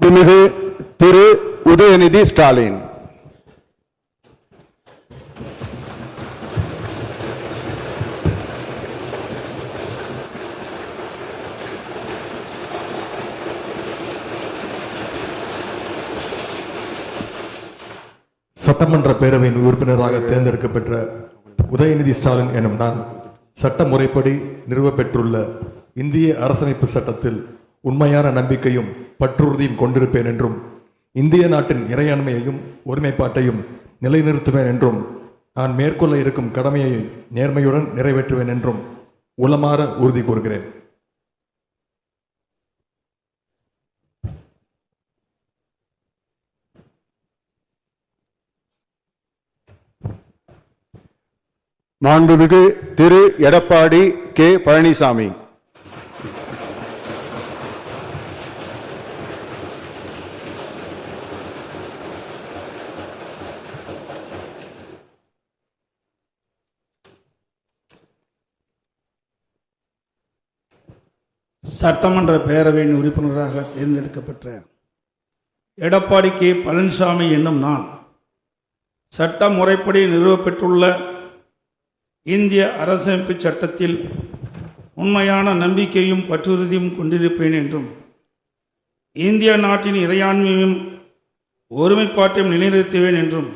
மாண்புமிகு திரு உதயநிதி ஸ்டாலின். சட்டமன்ற பேரவையின் உறுப்பினராக தேர்ந்தெடுக்கப்பெற்ற உதயநிதி ஸ்டாலின் எனும் நான் சட்ட முறைப்படி நிறுவப்பெற்றுள்ள இந்திய அரசமைப்பு சட்டத்தில் உண்மையான நம்பிக்கையும் பற்றுறுதியும் கொண்டிருப்பேன் என்றும் இந்திய நாட்டின் இறையாண்மையையும் ஒருமைப்பாட்டையும் நிலைநிறுத்துவேன் என்றும் நான் மேற்கொள்ள இருக்கும் கடமையை நேர்மையுடன் நிறைவேற்றுவேன் என்றும் உளமாற உறுதி கூறுகிறேன். மாண்புமிகு திரு எடப்பாடி கே பழனிசாமி. சட்டமன்ற பேரவையின் உறுப்பினராக தேர்ந்தெடுக்கப்பட்ட எடப்பாடி கே பழனிசாமி என்னும் நான் சட்ட முறைப்படி நிறுவப்பெற்றுள்ள இந்திய அரசமைப்பு சட்டத்தில் உண்மையான நம்பிக்கையும் பற்றுறுதியும் கொண்டிருப்பேன் என்றும் இந்திய நாட்டின் இறையாண்மையும் ஒருமைப்பாட்டையும் நிலைநிறுத்துவேன் என்றும்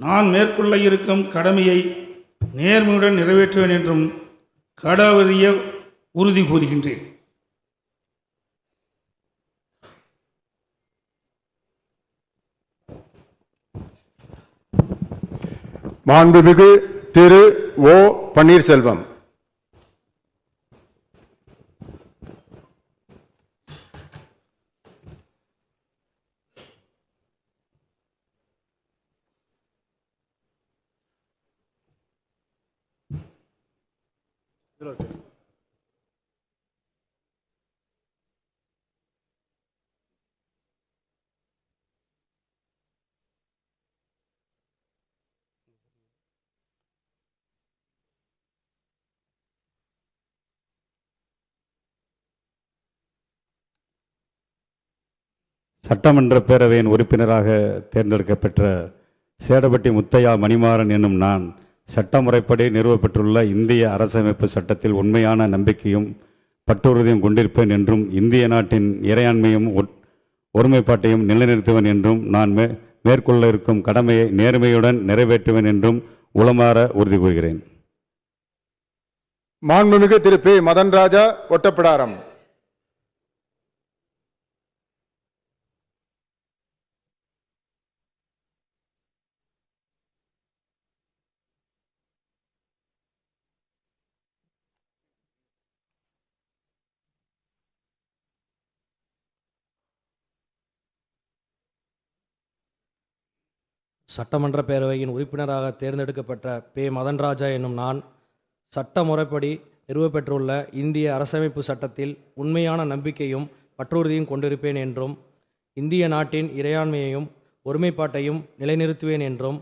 நான் மேற்கொள்ள இருக்கும் கடமையை நேர்மையுடன் நிறைவேற்றுவேன் என்றும் கடவுளிய உறுதி கூறுகின்றேன். மாண்புமிகு திரு ஓ பன்னீர்செல்வம். சட்டமன்ற பேரவையின் உறுப்பினராக தேர்ந்தெடுக்கப்பெற்ற சேடபட்டி முத்தையா மணிமாறன் என்னும் நான் சட்ட முறைப்படி நிறுவப்பெற்றுள்ள இந்திய அரசமைப்பு சட்டத்தில் உண்மையான நம்பிக்கையும் பற்றுறுதியும் கொண்டிருப்பேன் என்றும் இந்திய நாட்டின் இறையாண்மையும் ஒருமைப்பாட்டையும் நிலைநிறுத்துவேன் என்றும் நான் மேற்கொள்ள இருக்கும் கடமையை நேர்மையுடன் நிறைவேற்றுவேன் என்றும் உளமாற உறுதி கூறுகிறேன். மாண்புமிகு திரு பி மதன்ராஜா ஒட்டப்பிடாரம். சட்டமன்ற பேரவையின் உறுப்பினராக தேர்ந்தெடுக்கப்பட்ட பே மதன்ராஜா என்னும் நான் சட்ட முறைப்படி நிறுவப்பெற்றுள்ள இந்திய அரசமைப்பு சட்டத்தில் உண்மையான நம்பிக்கையும் பற்றுறுதியும் கொண்டிருப்பேன் என்றும் இந்திய நாட்டின் இறையாண்மையையும் ஒருமைப்பாட்டையும் நிலைநிறுத்துவேன் என்றும்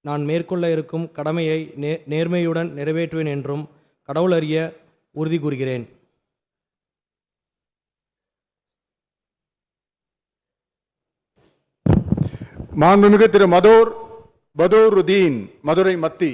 நான் மேற்கொள்ள இருக்கும் கடமையை நேர்மையுடன் நிறைவேற்றுவேன் என்றும் கடவுளறிய உறுதி கூறுகிறேன். மாண்புமிகு திரு மதோர் பதூருதீன் மதுரை மத்தி.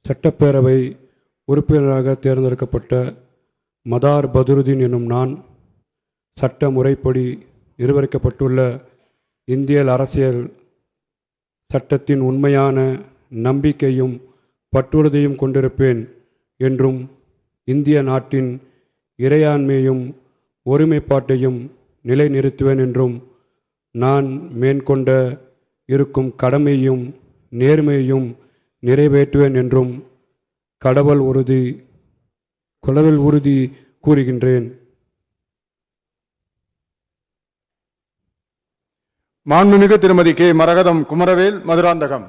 சட்டப்பேரவை உறுப்பினராக தேர்ந்தெடுக்கப்பட்ட மதார் பதுருதீன் எனும் நான் சட்ட முறைப்படி நிர்வகிக்கப்பட்டுள்ள இந்திய அரசியல் சட்டத்தின் உண்மையான நம்பிக்கையும் பற்றுறுதியும் கொண்டிருப்பேன் என்றும் இந்திய நாட்டின் இறையாண்மையும் ஒருமைப்பாட்டையும் நிலைநிறுத்துவேன் என்றும் நான் மேற்கொண்ட இருக்கும் கடமையையும் நேர்மையையும் நிறைவேற்றுவேன் என்றும் கடவுள் உறுதி கூறுகின்றேன். மாண்புமிகு திருமதி கே மரகதம் குமரவேல் மதுராந்தகம்.